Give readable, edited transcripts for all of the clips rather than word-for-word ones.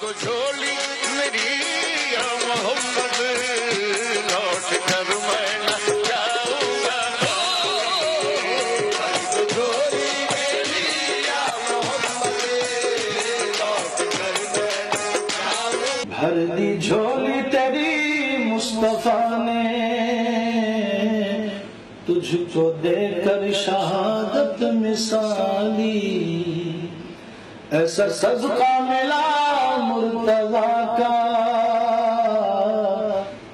تو جھولی میری یا محمد لوٹ کر میں نہ جاؤں گا تو جھولی میری یا محمد لوٹ کر میں نہ جاؤں گا بھر دی جھولی تیری مصطفیٰ نے تجھ کو دے کر شہادت مثالی ایسا صدقہ ملا مرتضیٰ کا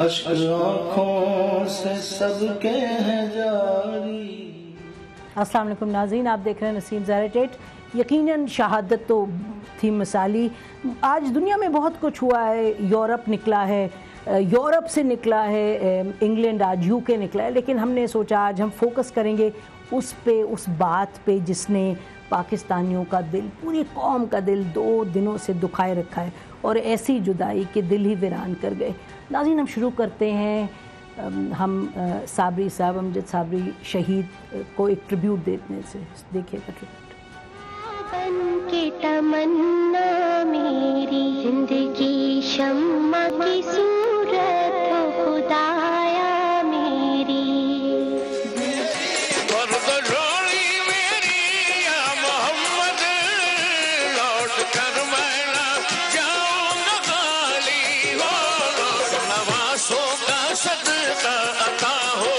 اشک آنکھوں سے صدقے ہیں جاری۔ السلام علیکم ناظرین، آپ دیکھ رہے ہیں نسیم زہرا-ٹیٹ۔ یقیناً شہادت تو تھی مثالی۔ آج دنیا میں بہت کچھ ہوا ہے، یورپ نکلا ہے، یورپ سے نکلا ہے انگلینڈ، آج یو کے نکلا ہے، لیکن ہم نے سوچا آج ہم فوکس کریں گے اس پہ، اس بات پہ جس نے پاکستانیوں کا دل، پوری قوم کا دل 2 دنوں سے دکھائے رکھا ہے، اور ایسی جدائی کہ دل ہی ویران کر گئے۔ ناظرین، ہم شروع کرتے ہیں، ہم صابری صاحب، امجد صابری شہید کو ایک ٹریبیوٹ دینے سے۔ دیکھیے گا ٹریبیوٹ۔ بن کے تمنا میری زندگی شمع کی صورت ہو خدایا میری، مرد جھولی میری یا محمد لوٹ کر میں نہ جاؤں گا خالی ہو، نوازوں کا صدقہ عطا ہو،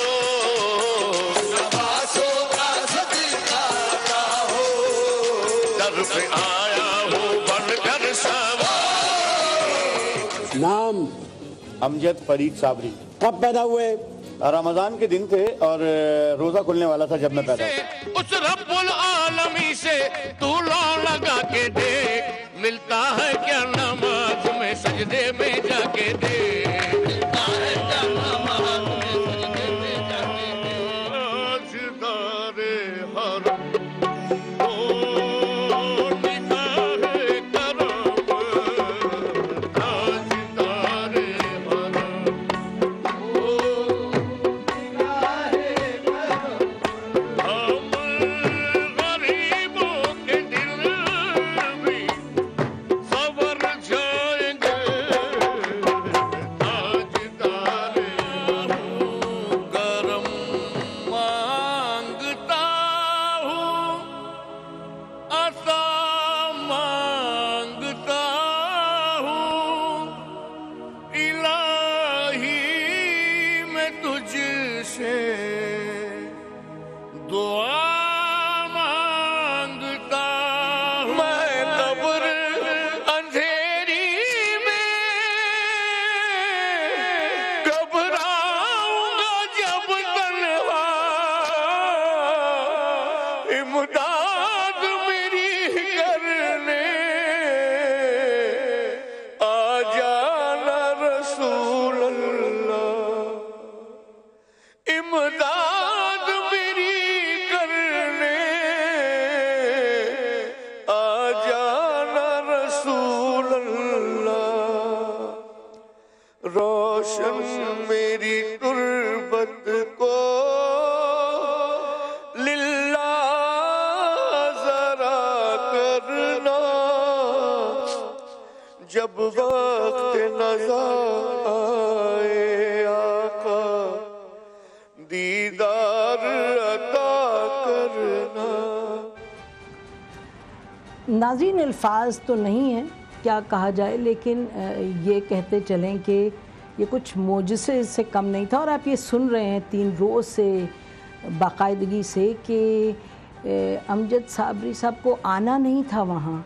نوازوں کا صدقہ عطا ہو، در پہ آیا ہوں بن کر سوار۔ نام امجد فرید صابری۔ کب پیدا ہوئے؟ رمضان کے دن تھے اور روزہ کھلنے والا تھا جب میں پیدا ہوا۔ اس رب العالمی سے تو لو لگا کے دیکھ، ملتا ہے کیا نماز میں سجدے میں جا کے دیکھ، ملتا ہے کیا نماز میں سجدے میں جا کے دیکھ، تاجدار حرم او نگاہ کرم، تاجدار حرم او نگاہ کرم، ہم غریبوں کے دل بھی خبر جائیں گے، تاجدار کرم مانگتا ہوں، عطا مانگتا ہوں، الہی میں تجھ سے دعا مانگتا ہوں، میں قبر اندھیری میں گھبراؤں گا جب تنہا، امداد میری کرنے آ جانا رسول اللہ، امداد میری کرنے آ جانا رسول اللہ، روشن میری تربت کو للہ ذرا کرنا، جب وقت نظر آئے آقا دیدار عطا کرنا۔ ناظرین، الفاظ تو نہیں ہیں کیا کہا جائے، لیکن یہ کہتے چلیں کہ یہ کچھ معجزے سے کم نہیں تھا، اور آپ یہ سن رہے ہیں 3 روز سے باقاعدگی سے کہ امجد صابری صاحب کو آنا نہیں تھا وہاں،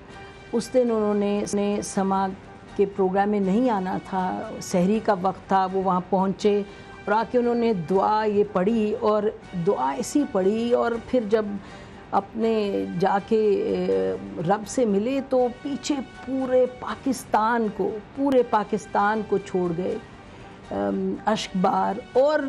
اس دن انہوں نے سما کے پروگرام میں نہیں آنا تھا، سحری کا وقت تھا، وہ وہاں پہنچے اور آ کے انہوں نے دعا یہ پڑھی، اور دعا ایسی پڑھی، اور پھر جب اپنے جا کے رب سے ملے تو پیچھے پورے پاکستان کو چھوڑ گئے اشک بار، اور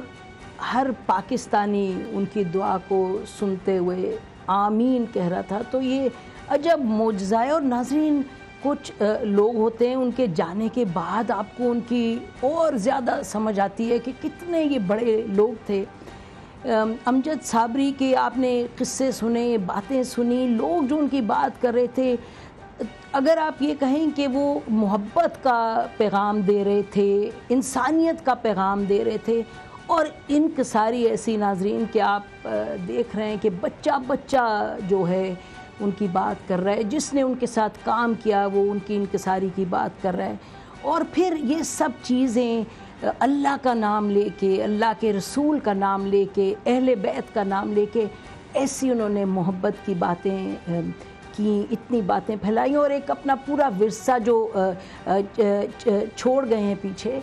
ہر پاکستانی ان کی دعا کو سنتے ہوئے آمین کہہ رہا تھا۔ تو یہ عجب معجزہ ہے، اور ناظرین کچھ لوگ ہوتے ہیں ان کے جانے کے بعد آپ کو ان کی اور زیادہ سمجھ آتی ہے کہ کتنے یہ بڑے لوگ تھے۔ امجد صابری کے آپ نے قصے سنے، باتیں سنی، لوگ جو ان کی بات کر رہے تھے، اگر آپ یہ کہیں کہ وہ محبت کا پیغام دے رہے تھے، انسانیت کا پیغام دے رہے تھے، اور انکساری ایسی ناظرین کہ آپ دیکھ رہے ہیں کہ بچہ بچہ جو ہے ان کی بات کر رہا ہے، جس نے ان کے ساتھ کام کیا وہ ان کی انکساری کی بات کر رہا ہے، اور پھر یہ سب چیزیں اللہ کا نام لے کے، اللہ کے رسول کا نام لے کے، اہل بیت کا نام لے کے ایسی انہوں نے محبت کی باتیں کی، اتنی باتیں پھیلائیں، اور ایک اپنا پورا ورثہ جو چھوڑ گئے ہیں پیچھے.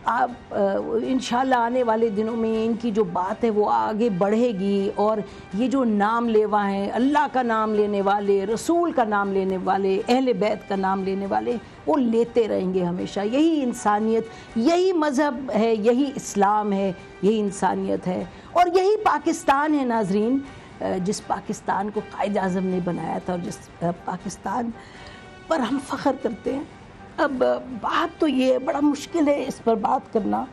آپ انشاءاللہ آنے والے دنوں میں ان کی جو بات ہے وہ آگے بڑھے گی، اور یہ جو نام لیوا ہیں، اللہ کا نام لینے والے، رسول کا نام لینے والے، اہل بیت کا نام لینے والے، وہ لیتے رہیں گے ہمیشہ. یہی انسانیت، یہی مذہب ہے، یہی اسلام ہے، یہی انسانیت ہے، اور یہی پاکستان ہے ناظرین، جس پاکستان کو قائد اعظم نے بنایا تھا، اور جس پاکستان پر ہم فخر کرتے ہیں. اب بات تو یہ بڑا مشکل ہے اس پر بات کرنا.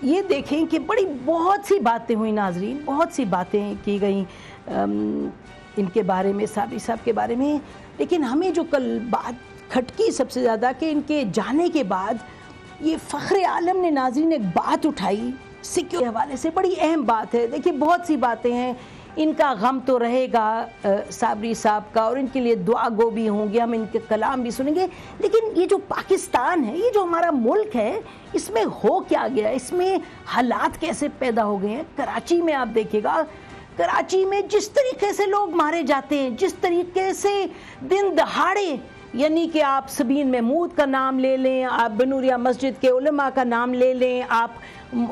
یہ دیکھیں کہ بہت سی باتیں ہوئی ناظرین، بہت سی باتیں کی گئیں ان کے بارے میں، صابری صاحب کے بارے میں، لیکن ہمیں جو کل بات کھٹکی سب سے زیادہ کہ ان کے جانے کے بعد یہ فخر عالم نے ناظرین ایک بات اٹھائی سیکیورٹی کے حوالے سے، بڑی اہم بات ہے. دیکھیے بہت سی باتیں ہیں، ان کا غم تو رہے گا صابری صاحب کا، اور ان کے لیے دعا گو بھی ہوں گے، ہم ان کے کلام بھی سنیں گے، لیکن یہ جو پاکستان ہے، یہ جو ہمارا ملک ہے، اس میں ہو کیا گیا، اس میں حالات کیسے پیدا ہو گئے ہیں. کراچی میں آپ دیکھیے گا، کراچی میں جس طریقے سے لوگ مارے جاتے ہیں، جس طریقے سے دن دہاڑے، یعنی کہ آپ سبین محمود کا نام لے لیں، آپ بنوریا مسجد کے علماء کا نام لے لیں، آپ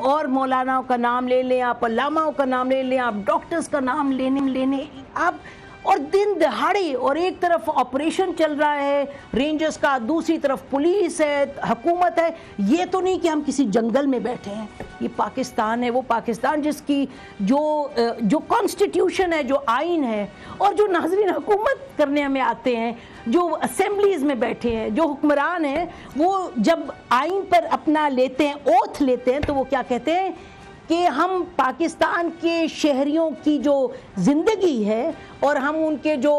اور مولاناؤں کا نام لے لیں، آپ علاماؤں کا نام لے لیں، آپ ڈاکٹرز کا نام لینے آپ، اور دن دہاڑے، اور ایک طرف آپریشن چل رہا ہے رینجرز کا، دوسری طرف پولیس ہے، حکومت ہے. یہ تو نہیں کہ ہم کسی جنگل میں بیٹھے ہیں، یہ پاکستان ہے، وہ پاکستان جس کی جو کانسٹیٹیوشن ہے، جو آئین ہے، اور جو ناظرین حکومت کرنے ہمیں آتے ہیں، جو اسمبلیز میں بیٹھے ہیں، جو حکمران ہیں، وہ جب آئین پر اپنا لیتے ہیں، اوتھ لیتے ہیں، تو وہ کیا کہتے ہیں کہ ہم پاکستان کے شہریوں کی جو زندگی ہے، اور ہم ان کے جو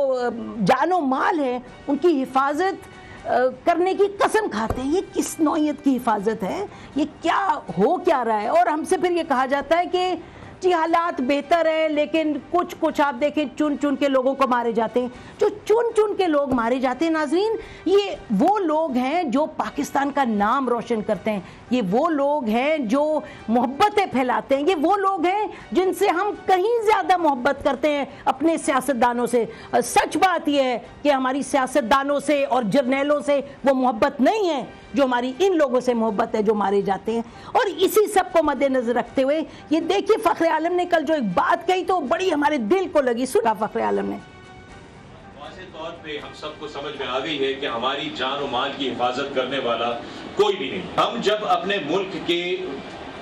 جان و مال ہے، ان کی حفاظت کرنے کی قسم کھاتے ہیں. یہ کس نوعیت کی حفاظت ہے؟ یہ کیا ہو کیا رہا ہے؟ اور ہم سے پھر یہ کہا جاتا ہے کہ جی حالات بہتر ہیں، لیکن کچھ آپ دیکھیں چن کے لوگوں کو مارے جاتے ہیں. جو چن کے لوگ مارے جاتے ہیں ناظرین، یہ وہ لوگ ہیں جو پاکستان کا نام روشن کرتے ہیں، یہ وہ لوگ ہیں جو محبتیں پھیلاتے ہیں، یہ وہ لوگ ہیں جن سے ہم کہیں زیادہ محبت کرتے ہیں اپنے سیاستدانوں سے. سچ بات یہ ہے کہ ہماری سیاستدانوں سے اور جرنیلوں سے وہ محبت نہیں ہے جو ہماری ان لوگوں سے محبت ہے جو مارے جاتے ہیں. اور اسی سب کو مد نظر رکھتے ہوئے یہ دیکھیے فخر عالم نے کل جو ایک بات کہی تو بڑی ہمارے دل کو لگی. سنا فخر عالم نے، واضح طور پہ ہم سب کو سمجھ میں آ گئی ہے کہ ہماری جان و مال کی حفاظت کرنے والا کوئی بھی نہیں. ہم جب اپنے ملک کے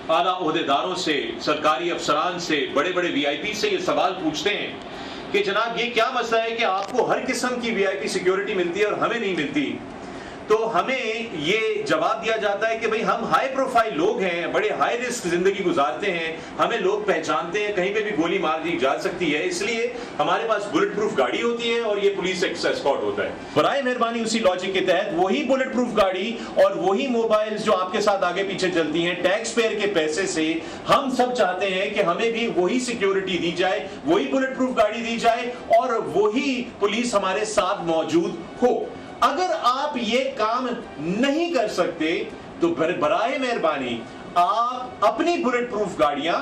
اعلیٰ عہدیداروں سے، سرکاری افسران سے، بڑے بڑے وی آئی پی سے یہ سوال پوچھتے ہیں کہ جناب یہ کیا مسئلہ ہے کہ آپ کو ہر قسم کی وی آئی پی سیکیورٹی ملتی ہے اور ہمیں نہیں ملتی، تو ہمیں یہ جواب دیا جاتا ہے کہ بھئی ہم ہائی پروفائل لوگ ہیں، بڑے ہائی رسک زندگی گزارتے ہیں، ہمیں لوگ پہچانتے ہیں، کہیں پہ بھی گولی مار دی جا سکتی ہے، اس لیے ہمارے پاس بلٹ پروف گاڑی ہوتی ہے اور یہ پولیس ایسکارٹ ہوتا ہے. برائے مہربانی اسی لاجک کے تحت وہی بلٹ پروف گاڑی اور وہی موبائل جو آپ کے ساتھ آگے پیچھے چلتی ہیں ٹیکس پیئر کے پیسے سے، ہم سب چاہتے ہیں کہ ہمیں بھی وہی سیکیورٹی دی جائے، وہی بلٹ پروف گاڑی دی جائے، اور وہی پولیس ہمارے ساتھ موجود ہو. اگر آپ یہ کام نہیں کر سکتے تو برائے مہربانی آپ اپنی بلٹ پروف گاڑیاں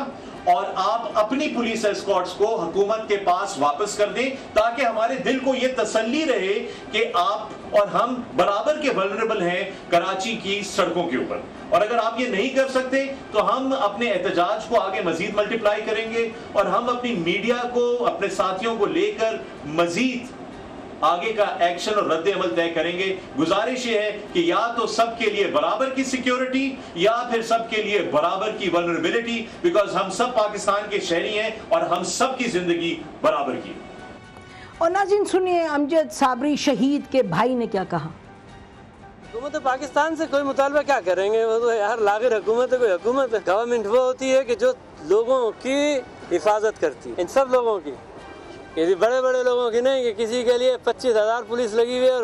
اور آپ اپنی پولیس ایسکارٹس کو حکومت کے پاس واپس کر دیں، تاکہ ہمارے دل کو یہ تسلی رہے کہ آپ اور ہم برابر کے ولنریبل ہیں کراچی کی سڑکوں کے اوپر. اور اگر آپ یہ نہیں کر سکتے تو ہم اپنے احتجاج کو آگے مزید ملٹیپلائی کریں گے، اور ہم اپنی میڈیا کو، اپنے ساتھیوں کو لے کر مزید آگے کا ایکشن اور رد عمل طے کریں گے. گزارش یہ ہے کہ یا تو سب کے لیے برابر کی سیکیورٹی یا پھر سب کے لیے برابر کی ولنریبلٹی، بیکاز ہم سب پاکستان کے شہری ہیں اور ہم سب کی زندگی برابر کی. اور ناظرین سنیے امجد صابری شہید کے بھائی نے کیا کہا. حکومت پاکستان سے کوئی مطالبہ کیا کریں گے، وہ تو یار لاغر حکومت ہے. کوئی حکومت ہے؟ گورنمنٹ وہ ہوتی ہے کہ جو لوگوں کی حفاظت کرتی ہے، ان سب لوگوں کی، کسی بڑے بڑے لوگوں کی نہیں کہ کسی کے لیے 25,000 پولیس لگی ہوئی اور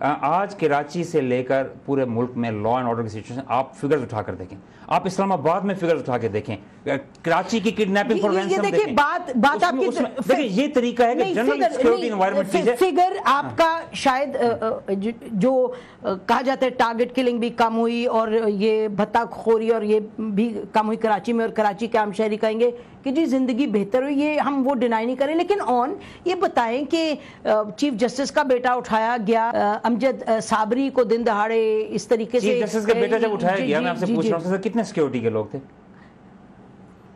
آج کراچی سے لے کر پورے ملک میں لا اینڈ آرڈر کی سچویشن آپ فگرز اٹھا کر دیکھیں, آپ اسلام آباد میں فگرز اٹھا کے دیکھیں, کراچی کی کڈنیپنگ فار رینسم دیکھیں. بات آپ کی دیکھیں, یہ طریقہ ہے کہ جنرل سیکیورٹی انوائرمنٹ چیز ہے. فگر آپ کا شاید جو کہا جاتا ہے ٹارگٹ کلنگ بھی کم ہوئی اور یہ بھتہ خوری اور یہ بھی کم ہوئی کراچی میں, اور کراچی کے عام شہری کہیں گے کہ جی زندگی بہتر ہوئی, یہ ہم وہ ڈینائی نہیں کریں. لیکن یہ بتائیں کہ چیف جسٹس کا بیٹا اٹھایا گیا, امجد صابری کو دن دہاڑے اس طریقے سے, چیف جسٹس کا بیٹا جب اٹھایا گیا, میں آپ سے پوچھ رہا ہوں کتنے سیکیورٹی کے لوگ تھے؟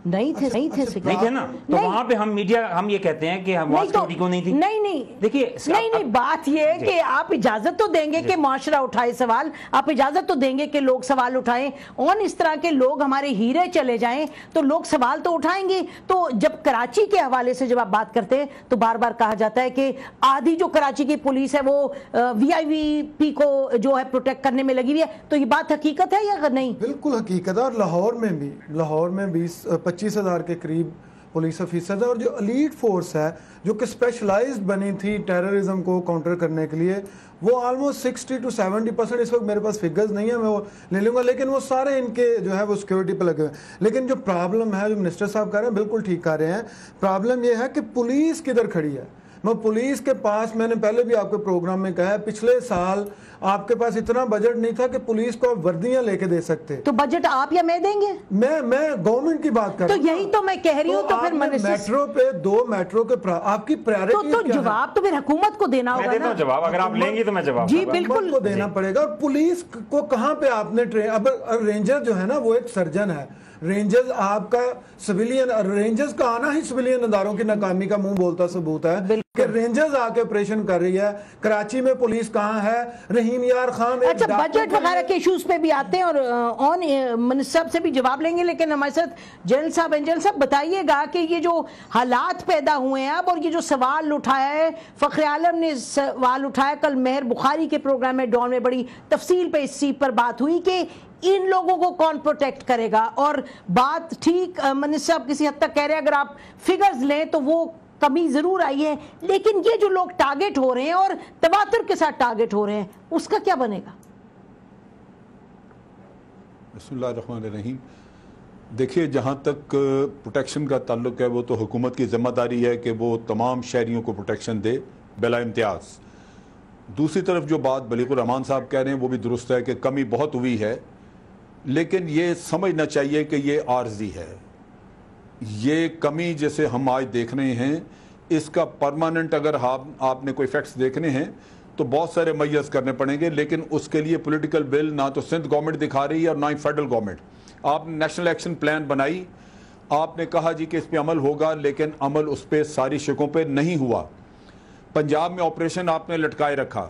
نہیں تھے نا. تو وہاں پہ ہم میڈیا ہم یہ کہتے ہیں کہ ہم سیکیورٹی کو نہیں تھی. نہیں دیکھیے, نہیں بات یہ ہے کہ آپ اجازت تو دیں گے کہ معاشرہ اٹھائے سوال, آپ اجازت تو دیں گے کہ لوگ سوال اٹھائیں, اور اس طرح کے لوگ ہمارے ہیرے چلے جائیں تو لوگ سوال تو اٹھائیں گے. تو جب کراچی کے حوالے سے جب آپ بات کرتے ہیں تو بار بار کہا جاتا ہے کہ آدھی جو کراچی کی پولیس ہے وہ VIP کو جو ہے پروٹیکٹ کرنے میں لگی ہوئی ہے, تو یہ بات حقیقت ہے یا نہیں؟ بالکل حقیقت ہے. اور لاہور میں 25,000 کے قریب پولیس افیسرز ہے, اور جو ایلیٹ فورس ہے جو کہ اسپیشلائزڈ بنی تھی ٹیررزم کو کاؤنٹر کرنے کے لیے, وہ آلموسٹ 60 to 70%, اس وقت میرے پاس فگرز نہیں ہے, میں وہ لے لوں گا, لیکن وہ سارے ان کے جو ہے وہ سیکیورٹی پہ لگے ہوئے ہیں. لیکن جو پرابلم ہے, جو منسٹر صاحب کہہ رہے ہیں بالکل ٹھیک کہہ رہے ہیں, پرابلم یہ ہے کہ پولیس کدھر کھڑی ہے. میں پولیس کے پاس, میں نے پہلے بھی آپ کے پروگرام میں کہا ہے, پچھلے سال آپ کے پاس اتنا بجٹ نہیں تھا کہ پولیس کو آپ وردیاں لے کے دے سکتے. تو بجٹ آپ یا میں دیں گے؟ میں گورنمنٹ کی بات کر رہا ہوں. تو یہی تو میں کہہ رہی ہوں. تو پھر میٹرو پہ 2 میٹرو کے آپ کی پرائیورٹی تو جواب تو پھر حکومت کو دینا ہوگا نا. جواب اگر آپ لیں گی تو میں جواب جی بالکل کو دینا پڑے گا. اور پولیس کو کہاں پہ آپ نے ٹرین, اب رینجر جو ہے نا وہ ایک سرجن ہے. رینجرز آپ کا سویلین, رینجرز کا آنا ہی سویلین اداروں کی ناکامی کا منہ بولتا ثبوت ہے کہ رینجرز آ کے آپریشن کر رہی ہے. کراچی میں پولیس کہاں ہے؟ رحیم یار خان. اچھا, بجٹ وغیرہ کے ایشوز پہ بھی آتے ہیں اور منسٹر صاحب سے بھی جواب لیں گے, لیکن ہمارے ساتھ جنرل صاحب بتائیے گا کہ یہ جو حالات پیدا ہوئے ہیں اب, اور یہ جو سوال اٹھایا ہے, فخر عالم نے سوال اٹھایا, کل مہر بخاری کے پروگرام میں ڈان میں بڑی تفصیل پہ اس چیز پر بات ہوئی کہ ان لوگوں کو کون پروٹیکٹ کرے گا. اور بات ٹھیک منسٹر صاحب کسی حد تک کہہ رہے ہیں, اگر آپ فگرز لیں تو وہ کمی ضرور آئی ہے, لیکن یہ جو لوگ ٹارگٹ ہو رہے ہیں اور تواتر کے ساتھ ٹارگٹ ہو رہے ہیں, اس کا کیا بنے گا؟ بسم اللہ الرحمن الرحیم. دیکھیے, جہاں تک پروٹیکشن کا تعلق ہے وہ تو حکومت کی ذمہ داری ہے کہ وہ تمام شہریوں کو پروٹیکشن دے بلا امتیاز. دوسری طرف جو بات بلیغ الرحمان صاحب کہہ رہے ہیں وہ بھی درست ہے کہ کمی بہت ہوئی ہے, لیکن یہ سمجھنا چاہیے کہ یہ عارضی ہے. یہ کمی جیسے ہم آج دیکھ رہے ہیں, اس کا پرماننٹ اگر آپ نے کوئی فیکٹس دیکھنے ہیں تو بہت سارے میز کرنے پڑیں گے, لیکن اس کے لیے پولیٹیکل ول نہ تو سندھ گورنمنٹ دکھا رہی ہے اور نہ ہی فیڈرل گورنمنٹ. آپ نے نیشنل ایکشن پلان بنائی, آپ نے کہا جی کہ اس پہ عمل ہوگا, لیکن عمل اس پہ ساری شقوں پہ نہیں ہوا. پنجاب میں آپریشن آپ نے لٹکائے رکھا.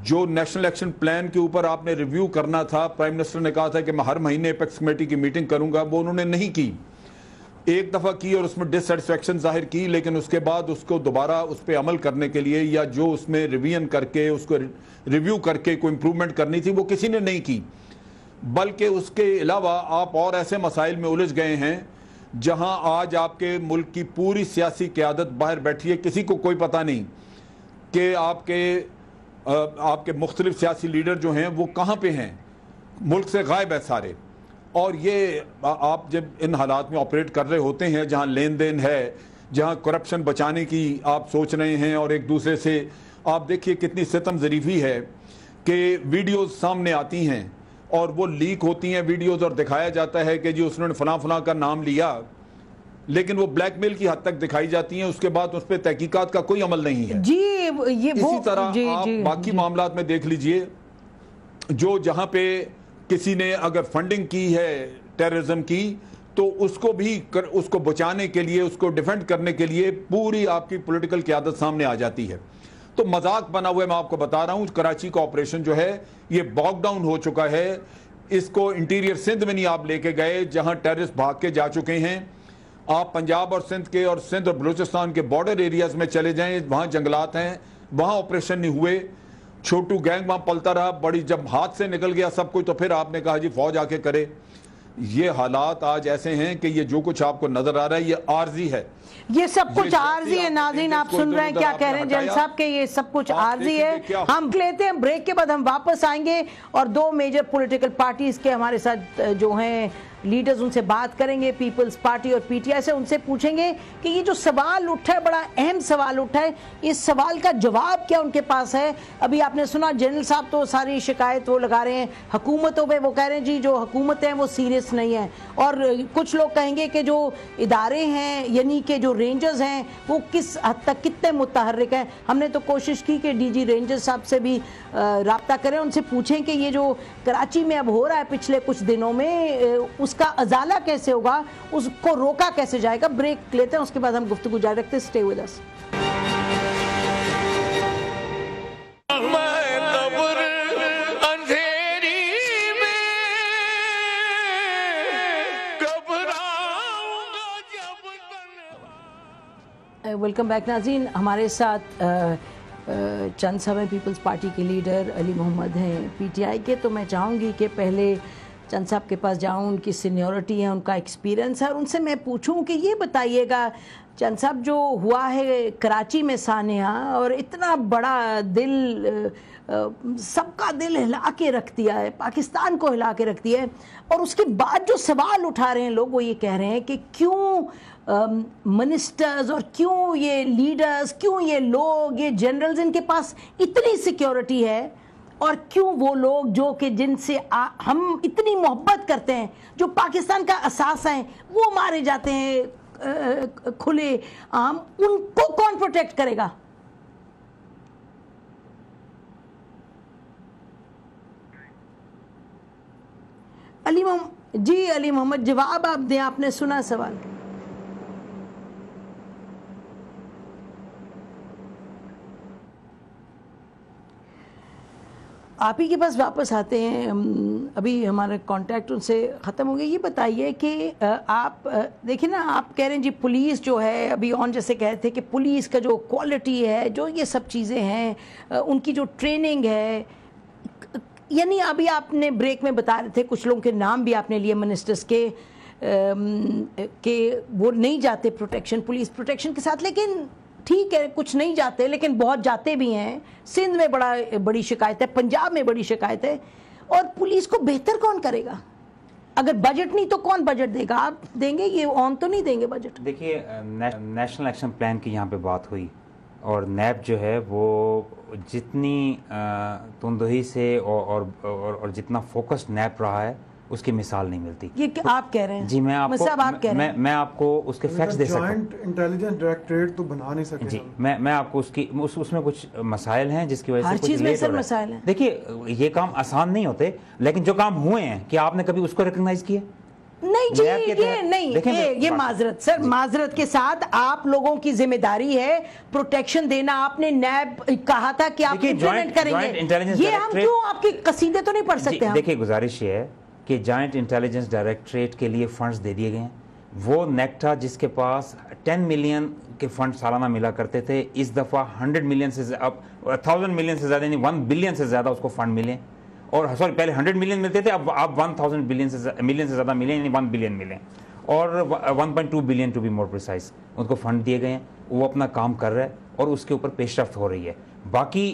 جو نیشنل ایکشن پلان کے اوپر آپ نے ریویو کرنا تھا, پرائم منسٹر نے کہا تھا کہ میں ہر مہینے ایپیکس کمیٹی کی میٹنگ کروں گا, وہ انہوں نے نہیں کی. ایک دفعہ کی اور اس میں ڈس سیٹسفیکشن ظاہر کی, لیکن اس کے بعد اس کو دوبارہ اس پہ عمل کرنے کے لیے یا جو اس میں ریویژن کر کے اس کو ریویو کر کے کوئی امپروومنٹ کرنی تھی وہ کسی نے نہیں کی. بلکہ اس کے علاوہ آپ اور ایسے مسائل میں الجھ گئے ہیں جہاں آج آپ کے ملک کی پوری سیاسی قیادت باہر بیٹھی ہے, کسی کو کوئی پتہ نہیں کہ آپ کے مختلف سیاسی لیڈر جو ہیں وہ کہاں پہ ہیں, ملک سے غائب ہے سارے. اور یہ آپ جب ان حالات میں آپریٹ کر رہے ہوتے ہیں جہاں لین دین ہے, جہاں کرپشن بچانے کی آپ سوچ رہے ہیں, اور ایک دوسرے سے آپ دیکھیے کتنی ستم ظریفی ہے کہ ویڈیوز سامنے آتی ہیں اور وہ لیک ہوتی ہیں ویڈیوز, اور دکھایا جاتا ہے کہ جی اس نے فلاں کا نام لیا, لیکن وہ بلیک میل کی حد تک دکھائی جاتی ہیں, اس کے بعد اس پہ تحقیقات کا کوئی عمل نہیں ہے. اسی طرح آپ باقی معاملات میں دیکھ لیجئے, جو جہاں پہ کسی نے اگر فنڈنگ کی ہے ٹیررزم کی تو اس کو بھی اس کو بچانے کے لیے, اس کو ڈیفینڈ کرنے کے لیے پوری آپ کی پولیٹیکل قیادت سامنے آ جاتی ہے. تو مذاق بنا ہوا ہے, میں آپ کو بتا رہا ہوں, کراچی کا آپریشن جو ہے یہ باک ڈاؤن ہو چکا ہے. اس کو انٹیریئر سندھ میں نہیں آپ لے کے گئے جہاں ٹیررسٹ بھاگ کے جا چکے ہیں. آپ پنجاب اور سندھ کے اور سندھ اور بلوچستان کے بارڈر ایریاز میں چلے جائیں, وہاں جنگلات ہیں, وہاں آپریشن نہیں ہوئے. چھوٹو گینگ وہاں پلتا رہا, بڑی جب ہاتھ سے نکل گیا سب کچھ تو پھر آپ نے کہا جی فوج آ کے کرے. یہ حالات آج ایسے ہیں کہ یہ جو کچھ آپ کو نظر آ رہا ہے یہ عارضی ہے. یہ سب کچھ عارضی ہے. ناظرین آپ سن رہے ہیں کیا کہہ رہے ہیں جن صاحب کہ یہ سب کچھ عارضی ہے. ہم لیتے ہیں بریک کے بعد ہم واپس آئیں گے اور دو میجر پولیٹیکل پارٹیز کے ہمارے ساتھ جو ہیں لیڈرز ان سے بات کریں گے, پیپلز پارٹی اور پی ٹی آئی سے. ان سے پوچھیں گے کہ یہ جو سوال اٹھا ہے, بڑا اہم سوال اٹھا ہے, اس سوال کا جواب کیا ان کے پاس ہے. ابھی آپ نے سنا جنرل صاحب تو ساری شکایت وہ لگا رہے ہیں حکومتوں پہ, وہ کہہ رہے ہیں جی جو حکومتیں ہیں وہ سیریس نہیں ہیں, اور کچھ لوگ کہیں گے کہ جو ادارے ہیں یعنی کہ جو رینجرز ہیں وہ کس حد تک کتنے متحرک ہیں. ہم نے تو کوشش کی کہ ڈی جی رینجر صاحب سے بھی رابطہ کریں, ان سے پوچھیں کہ یہ جو کراچی میں اب ہو رہا ہے پچھلے کچھ دنوں میں اس کا ازالہ کیسے ہوگا, اس کو روکا کیسے جائے گا. بریک لیتے ہیں, اس کے بعد ہم گفتگو جاری رکھتے ہیں. Stay with us. Welcome back ناظرین. ہمارے ساتھ چند صاحب پیپلز پارٹی کے لیڈر علی محمد ہیں پی ٹی آئی کے. تو میں چاہوں گی کہ پہلے چند صاحب کے پاس جاؤں, ان کی سینیورٹی ہے, ان کا ایکسپیرینس ہے, اور ان سے میں پوچھوں کہ یہ بتائیے گا چند صاحب جو ہوا ہے کراچی میں سانحہ, اور اتنا بڑا دل سب کا دل ہلا کے رکھ دیا ہے, پاکستان کو ہلا کے رکھ دیا ہے, اور اس کے بعد جو سوال اٹھا رہے ہیں لوگ وہ یہ کہہ رہے ہیں کہ کیوں منسٹرز اور کیوں یہ لیڈرز, کیوں یہ لوگ, یہ جنرلز, ان کے پاس اتنی سیکیورٹی ہے, اور کیوں وہ لوگ جو کہ جن سے ہم اتنی محبت کرتے ہیں, جو پاکستان کا اثاثہ ہیں, وہ مارے جاتے ہیں کھلے عام. ان کو کون پروٹیکٹ کرے گا؟ علی محمد جی, علی محمد جواب آپ دیں, آپ نے سنا سوال. آپ ہی کے پاس واپس آتے ہیں, ابھی ہمارا کانٹیکٹ ان سے ختم ہو گیا. یہ بتائیے کہ آپ دیکھیں نا, آپ کہہ رہے ہیں جی پولیس جو ہے, ابھی آن جیسے کہہ رہے تھے کہ پولیس کا جو کوالٹی ہے, جو یہ سب چیزیں ہیں, ان کی جو ٹریننگ ہے, یعنی ابھی آپ نے بریک میں بتا رہے تھے کچھ لوگوں کے نام بھی آپ نے لیے منسٹرز کے کہ وہ نہیں جاتے پروٹیکشن, پولیس پروٹیکشن کے ساتھ, لیکن ٹھیک ہے کچھ نہیں جاتے لیکن بہت جاتے بھی ہیں. سندھ میں بڑی شکایت ہے, پنجاب میں بڑی شکایت ہے, اور پولیس کو بہتر کون کرے گا؟ اگر بجٹ نہیں تو کون بجٹ دے گا؟ آپ دیں گے, یہ آن تو نہیں دیں گے بجٹ. دیکھیے نیشنل ایکشن پلان کی یہاں پہ بات ہوئی, اور نیب جو ہے وہ جتنی تندہی سے اور جتنا فوکس نیب رہا ہے اس کی مثال نہیں ملتی. یہ آپ کہہ رہے ہیں جی, میں آپ کو اس کے فیکٹس دے سکتا ہوں. جوائنٹ انٹیلیجنس ڈائریکٹریٹ تو بنا نہیں سکے جی, میں آپ کو اس میں کچھ مسائل ہیں جس کی وجہ سے ہر چیز میں سر مسائل ہیں. دیکھیے یہ کام آسان نہیں ہوتے, لیکن جو کام ہوئے ہیں کیا آپ نے کبھی اس کو ریکگنائز کیا؟ نہیں جی, یہ نہیں, یہ معذرت سر, معذرت کے ساتھ آپ لوگوں کی ذمہ داری ہے پروٹیکشن دینا. آپ نے نیب کہا تھا کہ آپ امپلیمنٹ کریں گے, یہ ہم کیوں آپ کی قصیدے تو نہیں پڑھ سکتے؟ دیکھیے گزارش یہ ہے کہ جوائنٹ انٹیلیجنس ڈائریکٹریٹ کے لیے فنڈز دے دیے گئے ہیں. وہ نیکٹا جس کے پاس 10 ملین کے فنڈ سالانہ ملا کرتے تھے, اس دفعہ 100 ملین سے 1000 ملین سے زیادہ, یعنی 1 بلین سے زیادہ اس کو فنڈ ملے. اور سوری پہلے 100 ملین ملتے تھے, اب 1000 ملین سے زیادہ ملے, یعنی 1 بلین ملے, اور 1.2 billion to be more precise ان کو فنڈ دیے گئے ہیں. وہ اپنا کام کر رہا ہے اور اس کے اوپر پیش رفت ہو رہی ہے. باقی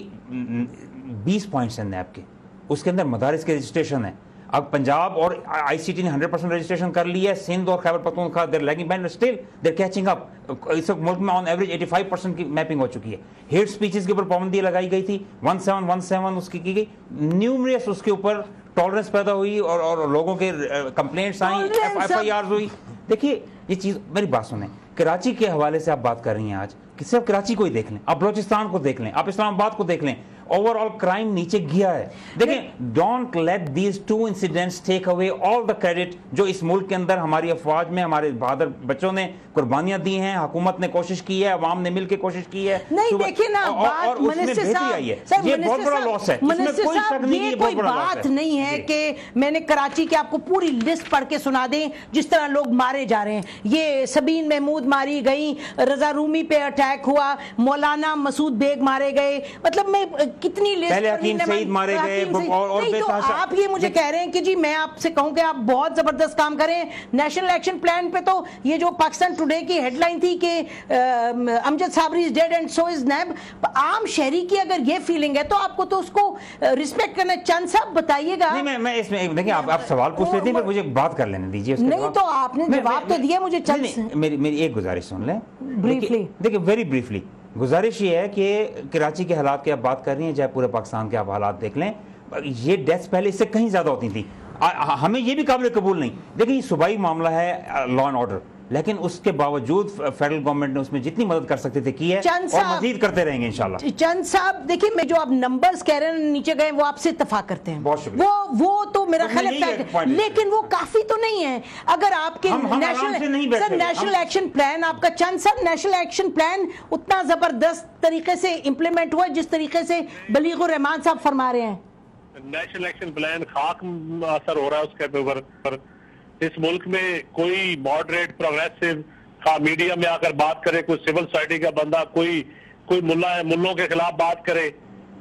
20 پوائنٹس ہیں نیب کے, اس کے اندر مدارس کے رجسٹریشن ہے. اب پنجاب اور آئی سی ٹی نے 100% رجسٹریشن کر لی ہے, سندھ اور Khyber Pakhtunkhwa they're lagging behind, still they're catching up. اس وقت ملک میں آن ایوریج 85% کی میپنگ ہو چکی ہے. ہیٹ سپیچز کے اوپر پابندی لگائی گئی تھی, 1717 اس کی گئی, نیومریس اس کے اوپر ٹالرنس پیدا ہوئی, اور لوگوں کے کمپلینٹس آئیں, ایف آئی آرز ہوئی. دیکھیے یہ چیز, میری بات سنیں, کراچی کے حوالے سے آپ بات کر رہی ہیں آج, کہ صرف کراچی کو ہی دیکھ لیں, آپ بلوچستان کو دیکھ لیں, آپ اسلام آباد کو دیکھ لیں, اوور آل کرائم نیچے گیا ہے. دیکھیں, don't let these 2 incidents take away all the credit جو اس ملک کے اندر ہماری افواج میں ہمارے بہادر بچوں نے قربانیاں دی ہیں, حکومت نے کوشش کی ہے, عوام نے مل کے کوشش کی ہے. نہیں دیکھیں نا, اور اس میں بہتری آئی ہے. یہ بہت بڑا لاس ہے, اس میں کوئی شک نہیں, یہ کوئی بات نہیں ہے کہ میں نے کراچی کی آپ کو پوری لسٹ پڑھ کے سنا دیں جس طرح لوگ مارے جا رہے ہیں. یہ سبین محمود ماری گئی, رضا رومی پہ اٹیک ہوا, مولانا مسعود بیگ مارے گئے. مطلب میں کتنی لسٹ پہلے حکیم سعید مارے گئے اور نہیں تو آپ یہ مجھے کہہ رہے ہیں کہ جی میں آپ سے کہوں کہ آپ بہت زبردست کام کریں نیشنل ایکشن پلان پہ. تو یہ جو پاکستان ٹوڈے کی ہیڈ لائن تھی کہ Amjad Sabri is dead and so is NAB, عام شہری کی اگر یہ فیلنگ ہے تو آپ کو تو اس کو رسپیکٹ کرنا. چند صاحب بتائیے گا. نہیں میں اس میں دیکھیں آپ سوال پوچھ لیتے ہیں, مجھے بات کر لینے دیجیے. نہیں تو آپ نے جواب تو دیا مجھے. چند میری ایک گزارش سن لیں بریفلی. دیکھیں ویری بریفلی گزارش یہ ہے کہ کراچی کے حالات کے آپ بات کر رہی ہیں, چاہے پورے پاکستان کے آپ حالات دیکھ لیں, یہ ڈیتھس پہلے اس سے کہیں زیادہ ہوتی تھیں. ہمیں یہ بھی قابل قبول نہیں. دیکھیں یہ صوبائی معاملہ ہے لا اینڈ آرڈر, لیکن اس کے باوجود فیڈرل گورنمنٹ نے اس میں جتنی مدد کر سکتے تھے کی ہے اور مزید کرتے رہیں گے انشاءاللہ. چند صاحب دیکھیں میں جو آپ نمبرز کہہ رہے ہیں نیچے گئے وہ آپ سے اتفاق کرتے ہیں, بہت شکریہ. وہ تو میرا خیال ہے, لیکن وہ کافی تو نہیں ہے. اگر آپ کے نیشنل ایکشن پلان آپ کا, چند صاحب نیشنل ایکشن پلان اتنا زبردست طریقے سے امپلیمنٹ ہوا جس طریقے سے بلیغ الرحمان صاحب فرما رہے ہیں. نیشنل ایکشن پلان خاک اثر ہو رہا ہے اس کے اوپر. اس ملک میں کوئی ماڈریٹ پروگریسو میڈیا میں آ کر بات کرے, کوئی سول سوسائٹی کا بندہ, کوئی ملا ہے ملوں کے خلاف بات کرے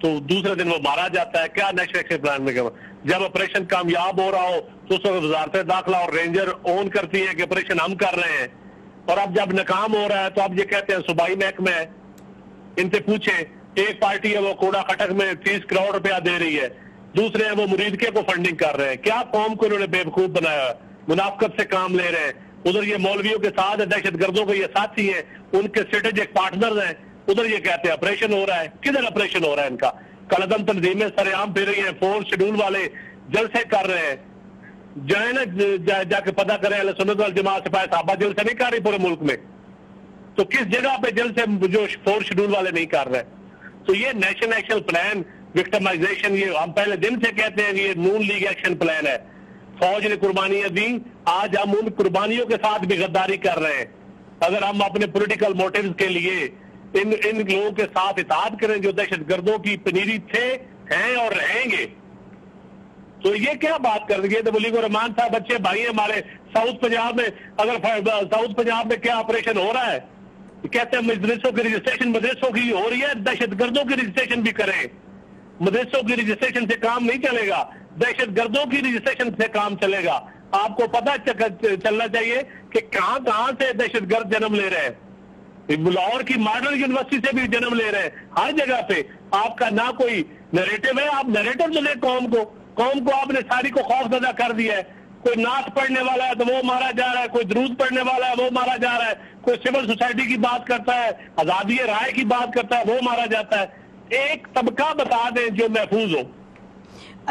تو دوسرے دن وہ مارا جاتا ہے. کیا نیشنل ایکشن پلان میں جب آپریشن کامیاب ہو رہا ہو تو اس وقت وزارت داخلہ اور رینجر اون کرتی ہیں کہ آپریشن ہم کر رہے ہیں, اور اب جب ناکام ہو رہا ہے تو اب یہ کہتے ہیں صوبائی محکمہ ہے. ان سے پوچھیں, ایک پارٹی ہے وہ کوڑا کھٹک میں 30 کروڑ روپیہ دے رہی ہے, دوسرے ہیں وہ مریدکے کو فنڈنگ کر رہے ہیں. کیا قوم کو انہوں نے بیوقوف بنایا, منافقت سے کام لے رہے ہیں. ادھر یہ مولویوں کے ساتھ دہشت گردوں کے یہ ساتھی ہیں, ان کے اسٹریٹجک پارٹنرز ہیں. ادھر یہ کہتے ہیں آپریشن ہو رہا ہے. کدھر آپریشن ہو رہا ہے ان کا؟ کلعدم تنظیمیں سر عام پھر رہی ہیں, 4 شیڈول والے جلسے کر رہے ہیں. جائیں نا جا کے پتہ کریں, اہل سنت والجماعت سپاہی صحابہ جلسے نہیں کر رہی پورے ملک میں, تو کس جگہ پہ جلسے جو 4 شیڈول والے نہیں کر رہے؟ تو یہ نیشنل ایکشن پلان وکٹمائزیشن, یہ ہم پہلے دن سے کہتے ہیں کہ یہ نون لیگ ایکشن پلان ہے. فوج نے قربانیاں دی, آج ہم ان قربانیوں کے ساتھ بھی غداری کر رہے ہیں. اگر ہم اپنے پولیٹیکل موٹیوز کے لیے ان لوگوں کے ساتھ اتحاد کریں جو دہشت گردوں کی پنیری تھے, ہیں اور رہیں گے, تو یہ کیا بات کر رہی ہے؟ تو بلیغ الرحمان صاحب بچے بھائی ہیں ہمارے ساؤتھ پنجاب میں. اگر ساؤتھ پنجاب میں کیا آپریشن ہو رہا ہے, کہتے ہیں مدرسوں کی رجسٹریشن مدرسوں کی ہو رہی ہے, دہشت گردوں کی رجسٹریشن بھی کریں. مدرسوں کی رجسٹریشن سے کام نہیں چلے گا, دہشت گردوں کی رجسٹریشن سے کام چلے گا. آپ کو پتہ چلنا چاہیے کہ کہاں سے دہشت گرد جنم لے رہے ہیں. لاہور کی ماڈرن یونیورسٹی سے بھی جنم لے رہے ہیں. ہر جگہ پہ آپ کا نہ کوئی نیریٹو ہے, آپ نیریٹو تو لیں قوم کو آپ نے ساری کو خوف زدہ کر دیا ہے. کوئی نعت پڑھنے والا ہے تو وہ مارا جا رہا ہے, کوئی درود پڑھنے والا ہے وہ مارا جا رہا ہے, کوئی سول سوسائٹی کی بات کرتا ہے, آزادی رائے کی بات کرتا ہے وہ مارا جاتا ہے. ایک طبقہ بتا دیں جو محفوظ ہو.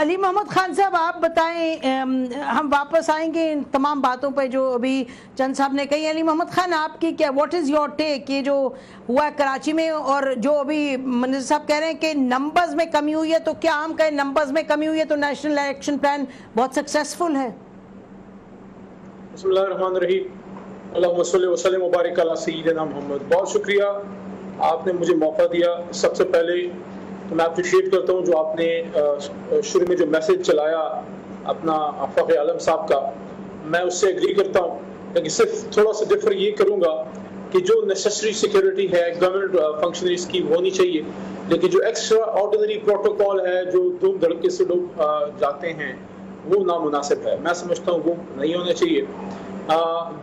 علی محمد خان صاحب آپ بتائیں, ہم واپس آئیں گے ان تمام باتوں پہ جو ابھی چند صاحب نے کہی. علی محمد خان آپ کی کیا واٹ از یور ٹیک, یہ جو ہوا ہے کراچی میں اور جو ابھی منظر صاحب کہہ رہے ہیں کہ نمبرز میں کمی ہوئی ہے, تو کیا ہم کہیں نمبرز میں کمی ہوئی ہے تو نیشنل ایکشن پلان بہت سکسیسفل ہے؟ بسم اللہ الرحمن الرحیم, اللہم صلی وسلم وبارک علی سیدنا محمد. بہت شکریہ آپ نے مجھے موقع دیا. سب سے پہلے تو میں اپریشیٹ کرتا ہوں جو آپ نے شروع میں جو میسج چلایا اپنا فخر عالم صاحب کا, میں اس سے ایگری کرتا ہوں, لیکن صرف تھوڑا سا ڈفر یہ کروں گا کہ جو نیسیسری سیکیورٹی ہے گورنمنٹ فنکشنریز کی ہونی چاہیے, لیکن جو ایکسٹرا آرڈینری پروٹوکول ہے جو دھوم دھڑکے سے لوگ جاتے ہیں وہ نامناسب ہے. میں سمجھتا ہوں وہ نہیں ہونا چاہیے.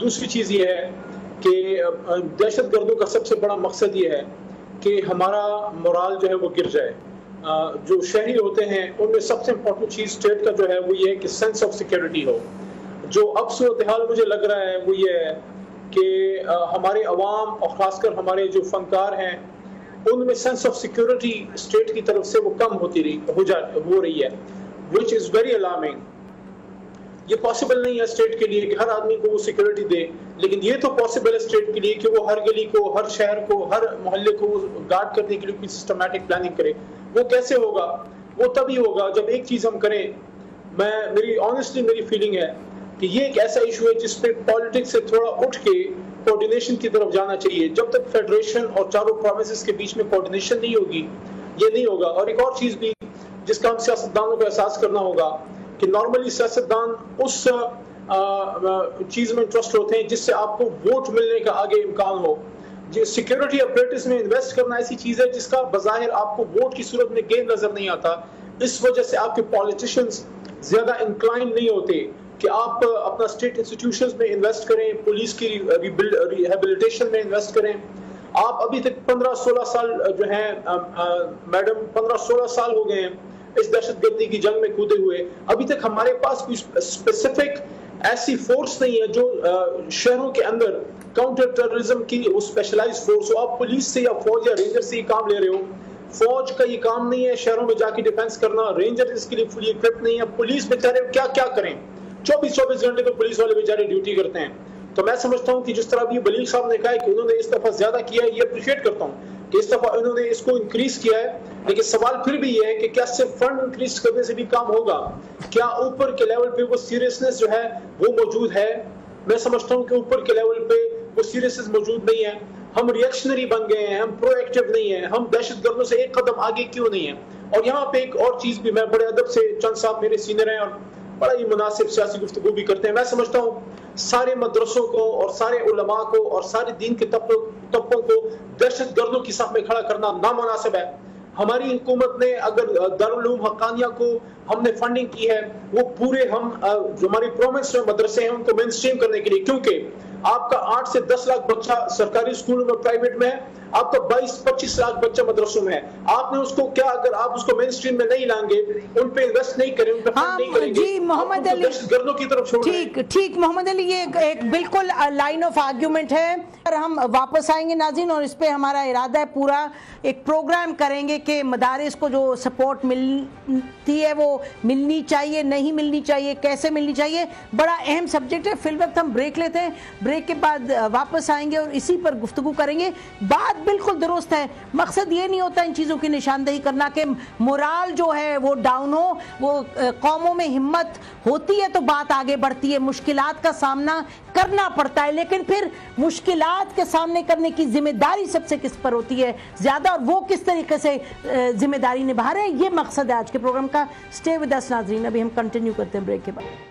دوسری چیز یہ ہے کہ دہشت گردوں کا سب سے بڑا مقصد یہ ہے کہ ہمارا مورال جو ہے وہ گر جائے. جو شہری ہوتے ہیں ان میں سب سے امپورٹنٹ چیز اسٹیٹ کا جو ہے وہ یہ ہے کہ سینس آف سیکیورٹی ہو. جو اب صورتحال مجھے لگ رہا ہے وہ یہ ہے کہ ہمارے عوام اور خاص کر ہمارے جو فنکار ہیں ان میں سینس آف سیکیورٹی اسٹیٹ کی طرف سے وہ کم ہو رہی ہے, which is very alarming. یہ پاسبل نہیں ہے اسٹیٹ کے لیے کہ ہر آدمی کو وہ سیکیورٹی دے, لیکن یہ تو پاسبل ہے اسٹیٹ کے لیے کہ وہ ہر گلی کو, ہر شہر کو, ہر محلے کو گارڈ کرنے کے لیے کوئی سسٹمیٹک پلاننگ کرے. وہ کیسے ہوگا؟ وہ تبھی ہوگا جب ایک چیز ہم کریں. میری آنیسٹلی میری فیلنگ ہے کہ یہ ایک ایسا ایشو ہے جس پہ پالیٹکس سے تھوڑا اٹھ کے کوآرڈینیشن کی طرف جانا چاہیے. جب تک فیڈریشن اور چاروں پروونسز کے بیچ میں کوآرڈینیشن نہیں ہوگی یہ نہیں ہوگا. اور ایک اور چیز بھی جس کا ہم سیاستدانوں کو احساس کرنا ہوگا کہ نارملی سیاستدان اس چیز میں انٹرسٹ ہوتے ہیں جس سے آپ کو ووٹ ملنے کا آگے امکان ہو. سیکیورٹی اپریٹس میں انویسٹ کرنا ایسی چیز ہے جس کا بظاہر آپ کو ووٹ کی صورت میں گین نظر نہیں آتا. اس وجہ سے آپ کے پالیٹیشنز زیادہ انکلائن نہیں ہوتے کہ آپ اپنا اسٹیٹ انسٹیٹیوشنز میں انویسٹ کریں, پولیس کی ریہیبلیٹیشن میں انویسٹ کریں. آپ ابھی تک 15-16 سال جو ہیں میڈم 15-16 سال ہو گئے ہیں اس دہشت گردی کی جنگ میں کودے ہوئے. ابھی تک ہمارے پاس کوئی اسپیسیفک ایسی فورس نہیں ہے جو شہروں کے اندر کاؤنٹر ٹیررزم کی وہ اسپیشلائز فورس ہو. آپ پولیس سے یا فوج یا رینجر سے یہ کام لے رہے ہو. فوج کا یہ کام نہیں ہے شہروں میں جا کے ڈیفینس کرنا, رینجر اس کے لیے فلی ایکوپڈ نہیں ہے. پولیس بیچارے کیا کیا کریں, 24 گھنٹے تو پولیس والے بیچارے ڈیوٹی کرتے ہیں. تو میں سمجھتا ہوں کہ جس طرح بھی بلیغ صاحب نے کہا ہے کہ انہوں نے اس دفعہ زیادہ کیا ہے, یہ اپریشیٹ کرتا ہوں کہ اس دفعہ انہوں نے اس کو انکریز کیا ہے. لیکن سوال پھر بھی یہ ہے کہ کیا صرف فنڈ انکریز کرنے سے بھی کام ہوگا؟ کیا اوپر کے لیول پہ وہ سیریسنس جو ہے وہ موجود ہے؟ میں سمجھتا ہوں کہ اوپر کے لیول پہ وہ سیریسنس موجود نہیں ہے. ہم ریئیکشنری بن گئے ہیں, ہم پرو ایکٹیو نہیں ہیں, ہم دہشت گردوں سے ایک قدم آگے کیوں نہیں ہیں. اور یہاں پہ ایک اور چیز بھی, میں بڑے ادب سے, چند صاحب میرے سینئر ہیں اور بڑا ہی مناسب سیاسی گفتگو بھی کرتے ہیں, میں سمجھتا ہوں سارے مدرسوں کو اور سارے علماء کو اور سارے دین کے طبقوں کو دہشت گردوں کی صف میں کھڑا کرنا نامناسب ہے. ہماری حکومت نے اگر دارالعلوم حقانیہ کو ہم نے فنڈنگ کی ہے, وہ پورے ہم جو ہماری پروونس میں مدرسے ہیں ان کو مین سٹریم کرنے کے لیے, کیونکہ آپ کا 8 سے 10 لاکھ بچہ سرکاری اسکولوں میں پرائیویٹ میں ہے, آپ کا 22-25 لاکھ بچہ مدرسوں میں ہے. آپ نے اس کو کیا, اگر آپ اس کو مین سٹریم میں نہیں لائیں گے, ان پہ انویسٹ نہیں کریں, ان پہ فنڈ نہیں کریں گے, جی محمد علی, دہشت گردوں کی طرف چھوڑ دیں. ٹھیک محمد علی, یہ ایک بالکل لائن آف آرگیومنٹ ہے. ہم واپس آئیں گے ناظرین, اور اس پہ ہمارا ارادہ ہے پورا ایک پروگرام کریں گے کہ مدارس کو جو سپورٹ ملتی ہے وہ ملنی چاہیے, نہیں ملنی چاہیے, کیسے ملنی چاہیے. بڑا اہم سبجیکٹ ہے. فی الوقت ہم بریک لیتے ہیں, بریک کے بعد واپس آئیں گے اور اسی پر گفتگو کریں گے. بات بالکل درست ہے, مقصد یہ نہیں ہوتا ان چیزوں کی نشاندہی کرنا کہ مورال جو ہے وہ ڈاؤن ہو. وہ قوموں میں ہمت ہوتی ہے تو بات آگے بڑھتی ہے, مشکلات کا سامنا کرنا پڑتا ہے, لیکن پھر مشکلات کے سامنے کرنے کی ذمہ داری سب سے کس پر ہوتی ہے زیادہ, اور وہ کس طریقے سے ذمہ داری نبھا رہے ہیں, یہ مقصد ہے آج کے پروگرام کا. اسٹے ود اس ناظرین, ابھی ہم کنٹینیو کرتے ہیں بریک کے بعد.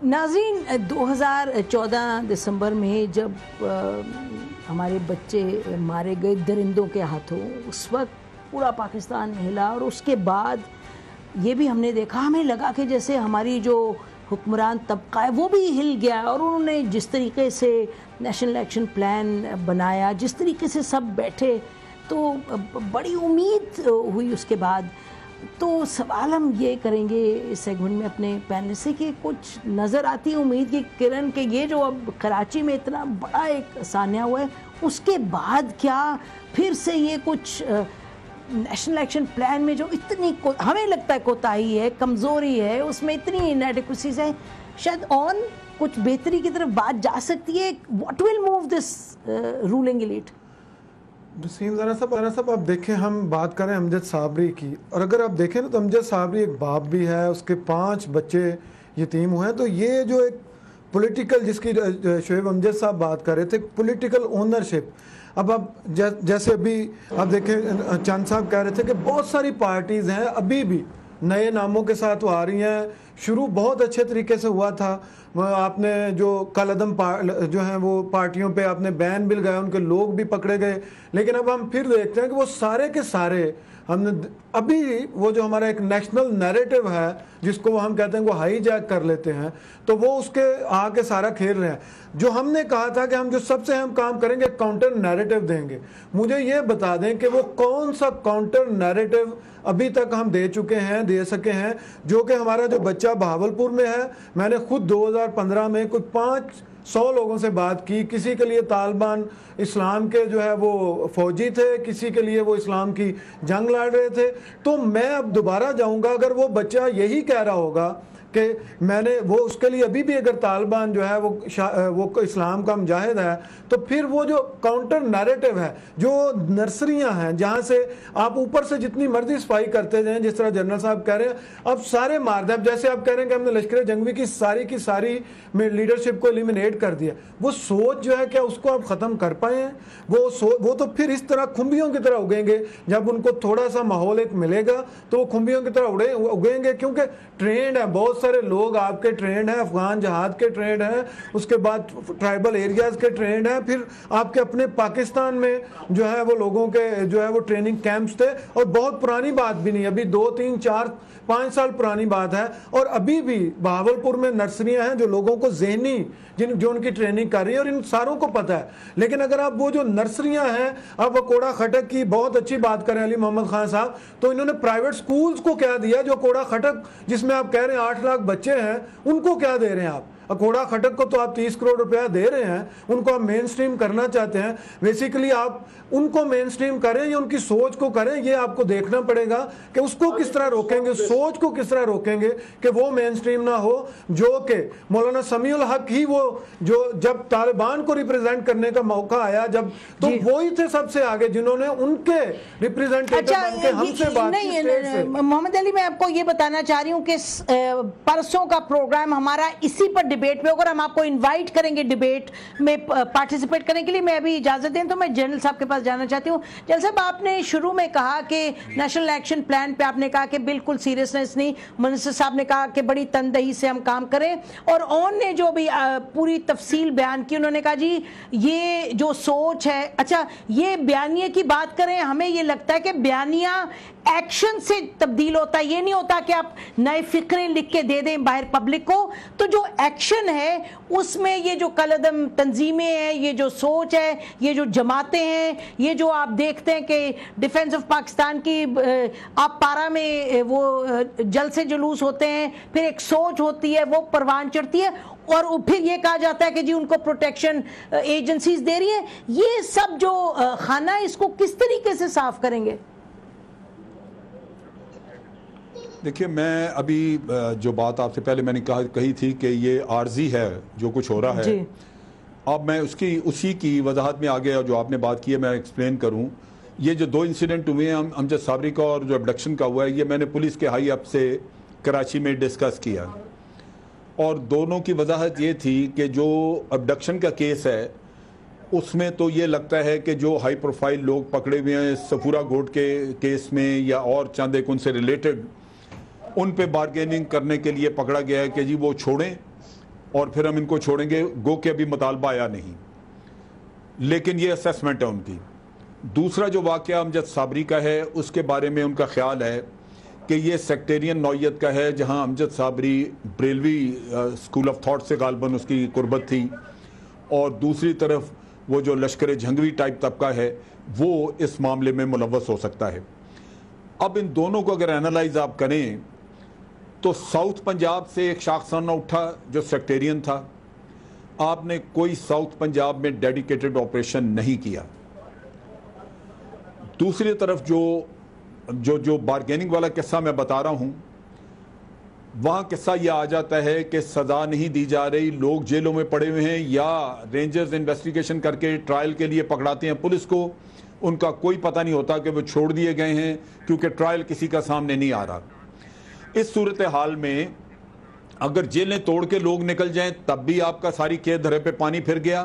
ناظرین, 2014 دسمبر میں جب ہمارے بچے مارے گئے درندوں کے ہاتھوں, اس وقت پورا پاکستان ہلا, اور اس کے بعد یہ بھی ہم نے دیکھا, ہمیں لگا کہ جیسے ہماری جو حکمران طبقہ ہے وہ بھی ہل گیا, اور انہوں نے جس طریقے سے نیشنل ایکشن پلان بنایا, جس طریقے سے سب بیٹھے, تو بڑی امید ہوئی اس کے بعد. تو سوال ہم یہ کریں گے اس سیگمنٹ میں اپنے پینل سے کہ کچھ نظر آتی ہے امید کی کرن کہ یہ جو اب کراچی میں اتنا بڑا ایک سانحہ ہوا ہے, اس کے بعد کیا پھر سے یہ کچھ نیشنل ایکشن پلان میں جو اتنی ہمیں لگتا ہے کوتاہی ہے, کمزوری ہے, اس میں اتنی انیڈیکوسیز ہیں, شاید اور کچھ بہتری کی طرف بات جا سکتی ہے. What will move this ruling elite? Waseem ذرا صاحب آپ دیکھیں, ہم بات کریں امجد صابری کی, اور اگر آپ دیکھیں نا تو امجد صابری ایک باپ بھی ہے, اس کے 5 بچے یتیم ہوئے ہیں. تو یہ جو ایک پولیٹیکل, جس کی شعیب امجد صاحب بات کر رہے تھے, پولیٹیکل اونرشپ. اب جیسے ابھی آپ دیکھیں چند صاحب کہہ رہے تھے کہ بہت ساری پارٹیز ہیں, ابھی بھی نئے ناموں کے ساتھ وہ آ رہی ہیں. شروع بہت اچھے طریقے سے ہوا تھا, آپ نے جو کل عدم جو ہیں وہ پارٹیوں پہ آپ نے بین بل گیا, ان کے لوگ بھی پکڑے گئے, لیکن اب ہم پھر دیکھتے ہیں کہ وہ سارے کے سارے ہم نے ابھی وہ جو ہمارا ایک نیشنل نیریٹو ہے جس کو ہم کہتے ہیں وہ ہائی جیک کر لیتے ہیں, تو وہ اس کے آ کے سارا کھیل رہے ہیں. جو ہم نے کہا تھا کہ ہم جو سب سے اہم کام کریں گے کاؤنٹر نیریٹو دیں گے, مجھے یہ بتا دیں کہ وہ کون سا کاؤنٹر نیریٹو ابھی تک ہم دے چکے ہیں, دے سکے ہیں, جو کہ ہمارا جو بچہ بہاولپور میں ہے, میں نے خود 2015 میں کوئی 500 لوگوں سے بات کی, کسی کے لیے طالبان اسلام کے جو ہے وہ فوجی تھے, کسی کے لیے وہ اسلام کی جنگ لڑ رہے تھے. تو میں اب دوبارہ جاؤں گا, اگر وہ بچہ یہی کہہ رہا ہوگا کہ میں نے وہ اس کے لیے ابھی بھی اگر طالبان جو ہے وہ اسلام کا مجاہد ہے تو پھر وہ جو کاؤنٹر نیریٹو ہے جو نرسریاں ہیں جہاں سے آپ اوپر سے جتنی مرضی صفائی کرتے جائیں جس طرح جنرل صاحب کہہ رہے ہیں اب سارے مار دیں. اب جیسے آپ کہہ رہے ہیں کہ ہم نے لشکر جنگوی کی ساری لیڈرشپ کو ایلیمینیٹ کر دیا, وہ سوچ جو ہے کیا اس کو آپ ختم کر پائے ہیں؟ وہ تو پھر اس طرح کھمبیوں کی طرح اگیں گے. جب ان کو تھوڑا سا ماحول ایک ملے گا تو وہ کھمبیوں کی طرح اگیں گے, کیونکہ ٹرینڈ ہے, بہت سارے لوگ آپ کے ٹرینڈ ہیں, افغان جہاد کے ٹرینڈ ہیں, اس کے بعد ٹرائبل ایریاز کے ٹرینڈ ہیں, پھر آپ کے اپنے پاکستان میں جو ہے وہ لوگوں کے جو ہے وہ ٹریننگ کیمپس تھے, اور بہت پرانی بات بھی نہیں, ابھی 2 3 4 5 سال پرانی بات ہے. اور ابھی بھی بہاولپور میں نرسریاں ہیں جو لوگوں کو ذہنی جو ان کی ٹریننگ کر رہی ہیں, اور ان ساروں کو پتہ ہے. لیکن اگر آپ وہ جو نرسریاں ہیں, اب وہ کوڑا خٹک کی بہت اچھی بات کریں علی محمد خان صاحب, تو انہوں نے پرائیویٹ سکولز کو کیا دیا, جو کوڑا خٹک جس میں آپ کہہ رہے ہیں 8 لاکھ بچے ہیں, ان کو کیا دے رہے ہیں آپ؟ کوڑا خٹک کو تو آپ 30 کروڑ روپیہ دے رہے ہیں, ان کو آپ مین سٹریم کرنا چاہتے ہیں. بیسیکلی آپ ان کو مین سٹریم کریں یا ان کی سوچ کو کریں, یہ آپ کو دیکھنا پڑے گا کہ اس کو کس طرح روکیں گے, سوچ کو کس طرح روکیں گے کہ وہ مین سٹریم نہ ہو. جو کہ مولانا سمیع الحق ہی وہ جو جب طالبان کو ریپریزنٹ کرنے کا موقع آیا جب, تو وہی تھے سب سے آگے جنہوں نے ان کے ریپریزنٹیٹو بن کے ہم سے بات کی اسٹیج سے. محمد علی, میں آپ کو یہ بتانا چاہ رہی ہوں کہ پرسوں کا پروگرام ہمارا اسی پر ڈیبیٹ پہ ہوگا, ہم آپ کو انوائٹ کریں گے ڈیبیٹ میں پارٹیسپیٹ کرنے کے لیے. میں ابھی اجازت دیں تو میں جنرل صاحب کے پاس جانا چاہتی ہوں. جنرل صاحب, آپ نے شروع میں کہا کہ نیشنل ایکشن پلان پہ آپ نے کہا کہ بالکل سیریسنس نہیں, منسٹر صاحب نے کہا کہ بڑی تندہی سے ہم کام کریں, اور اون نے جو بھی پوری تفصیل بیان کی, انہوں نے کہا جی یہ جو سوچ ہے, اچھا یہ بیانیے کی بات کریں, ہمیں یہ لگتا ہے کہ بیانیہ ایکشن سے تبدیل ہوتا ہے, یہ نہیں ہوتا کہ آپ نئے فکریں لکھ کے دے دیں باہر پبلک کو. تو جو ایکشن ہے اس میں یہ جو کالعدم تنظیمیں ہیں, یہ جو سوچ ہے, یہ جو جماعتیں ہیں, یہ جو آپ دیکھتے ہیں کہ ڈیفنس آف پاکستان کی آپ پارا میں وہ جلسے جلوس ہوتے ہیں, پھر ایک سوچ ہوتی ہے وہ پروان چڑھتی ہے, اور پھر یہ کہا جاتا ہے کہ جی ان کو پروٹیکشن ایجنسیز دے رہی ہیں. یہ سب جو خانہ ہے اس کو کس طریقے سے صاف کریں گے؟ دیکھیے, میں ابھی جو بات آپ سے پہلے میں نے کہی تھی کہ یہ عارضی ہے جو کچھ ہو رہا ہے, اب میں اسی کی وضاحت میں آگے جو آپ نے بات کی ہے میں ایکسپلین کروں. یہ جو 2 انسیڈنٹ ہوئے ہیں امجد صابری کا اور جو ابڈکشن کا ہوا ہے, یہ میں نے پولیس کے ہائی اپ سے کراچی میں ڈسکس کیا, اور دونوں کی وضاحت یہ تھی کہ جو ابڈکشن کا کیس ہے اس میں تو یہ لگتا ہے کہ جو ہائی پروفائل لوگ پکڑے ہوئے ہیں سفورہ گوٹ کے کیس میں یا اور چند ایک ان سے ریلیٹڈ, ان پہ بارگیننگ کرنے کے لیے پکڑا گیا ہے کہ جی وہ چھوڑیں اور پھر ہم ان کو چھوڑیں گے, گو کہ ابھی مطالبہ آیا نہیں, لیکن یہ اسیسمنٹ ہے ان کی. دوسرا جو واقعہ امجد صابری کا ہے اس کے بارے میں ان کا خیال ہے کہ یہ سیکٹیرین نوعیت کا ہے, جہاں Amjad Sabri Barelvi school of thought سے غالباً اس کی قربت تھی, اور دوسری طرف وہ جو لشکر جھنگوی ٹائپ طبقہ ہے وہ اس معاملے میں ملوث ہو سکتا ہے. اب ان دونوں کو اگر اینالائز آپ کریں تو ساؤتھ پنجاب سے ایک شاخسانہ اٹھا جو سیکٹیرین تھا, آپ نے کوئی ساؤتھ پنجاب میں ڈیڈیکیٹڈ آپریشن نہیں کیا. دوسری طرف جو بارگیننگ والا قصہ میں بتا رہا ہوں, وہاں قصہ یہ آ جاتا ہے کہ سزا نہیں دی جا رہی, لوگ جیلوں میں پڑے ہوئے ہیں, یا رینجرز انویسٹیگیشن کر کے ٹرائل کے لیے پکڑاتے ہیں پولیس کو, ان کا کوئی پتہ نہیں ہوتا کہ وہ چھوڑ دیے گئے ہیں کیونکہ ٹرائل کسی کا سامنے نہیں آ رہا. اس صورتحال میں اگر جیلیں توڑ کے لوگ نکل جائیں تب بھی آپ کا ساری قید دھرے پہ پانی پھر گیا,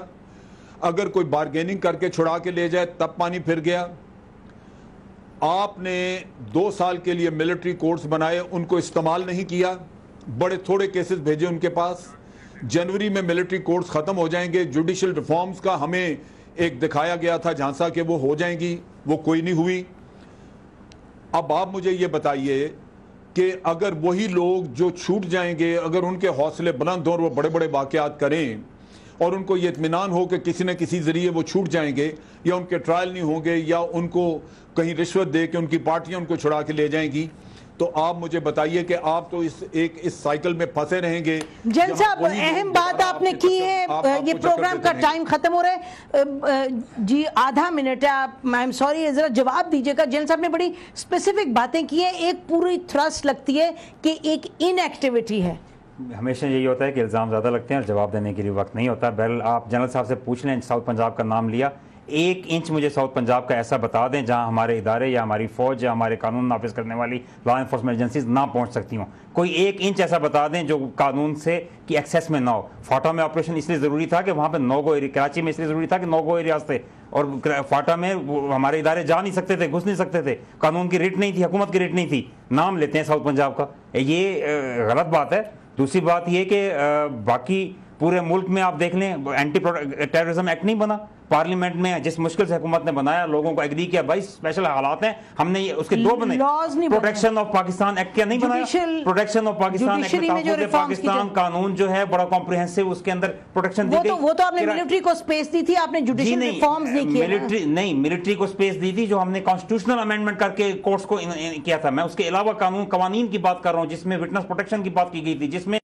اگر کوئی بارگیننگ کر کے چھڑا کے لے جائے تب پانی پھر گیا. آپ نے 2 سال کے لیے ملٹری کورٹس بنائے, ان کو استعمال نہیں کیا, بڑے تھوڑے کیسز بھیجے ان کے پاس. جنوری میں ملٹری کورٹس ختم ہو جائیں گے, جوڈیشل ریفارمز کا ہمیں ایک دکھایا گیا تھا جھانسا کہ وہ ہو جائیں گی, وہ کوئی نہیں ہوئی. اب آپ مجھے یہ بتائیے کہ اگر وہی لوگ جو چھوٹ جائیں گے, اگر ان کے حوصلے بلند ہوں اور وہ بڑے بڑے واقعات کریں, اور ان کو یہ اطمینان ہو کہ کسی نہ کسی ذریعے وہ چھوٹ جائیں گے, یا ان کے ٹرائل نہیں ہوں گے, یا ان کو کہیں رشوت دے کے ان کی پارٹیاں ان کو چھڑا کے لے جائیں گی, تو آپ مجھے بتائیے کہ آپ تو اس سائیکل میں پھنسے رہیں گے. جن صاحب اہم بات آپ نے کی ہے, یہ پروگرام کا ٹائم ختم ہو رہا ہے جی, آدھا منٹ ہے, آپ I'm sorry ذرا جواب دیجئے گا. جن صاحب نے بڑی اسپیسیفک باتیں کی ہیں, ایک پوری تھرسٹ لگتی ہے کہ ایک ان ایکٹیویٹی ہے, ہمیشہ یہی ہوتا ہے کہ الزام زیادہ لگتے ہیں اور جواب دینے کے لیے وقت نہیں ہوتا. بہرحال آپ جنرل صاحب سے پوچھ لیں, ساؤتھ پنجاب کا نام لیا, 1 انچ مجھے ساؤتھ پنجاب کا ایسا بتا دیں جہاں ہمارے ادارے یا ہماری فوج یا ہمارے قانون نافذ کرنے والی لا انفورسمنٹ ایجنسیز نہ پہنچ سکتی ہوں. کوئی 1 انچ ایسا بتا دیں جو قانون سے کی ایکسیس میں نہ ہو. فاٹا میں آپریشن اس لیے ضروری تھا کہ وہاں پہ نو گو ایریا, کراچی میں اس لیے ضروری تھا کہ نو گو ایریاز تھے, اور فاٹا میں ہمارے ادارے جا نہیں سکتے تھے, گھس نہیں سکتے تھے, قانون کی ریٹ نہیں تھی, حکومت کی ریٹ نہیں تھی. نام لیتے ہیں ساؤتھ پنجاب کا, یہ غلط بات ہے. دوسری بات یہ کہ باقی پورے ملک میں آپ دیکھ لیں اینٹی ٹیررزم ایکٹ نہیں بنا پارلیمنٹ میں, جس مشکل سے حکومت نے بنایا, لوگوں کو ایگری کیا بھائی اسپیشل حالات ہیں, ہم نے اس کے 2 بنے, پروٹیکشن آف پاکستان ایکٹ کیا نہیں بنایا, پروٹیکشن آف پاکستان ایکٹ, تحفظ پاکستان قانون جو ہے بڑا کمپریہنسو, اس کے اندر پروٹیکشن دی گئی. وہ تو آپ نے ملٹری کو سپیس دی تھی, آپ نے جوڈیشل ریفارمز نہیں کیے. نہیں, ملٹری کو سپیس دی تھی جو ہم نے کانسٹیٹیوشنل امینڈمنٹ کر کے کورٹس کو کیا تھا. میں اس کے علاوہ قوانین کی بات کر رہا ہوں جس میں وٹنس پروٹیکشن کی بات کی گئی تھی, جس میں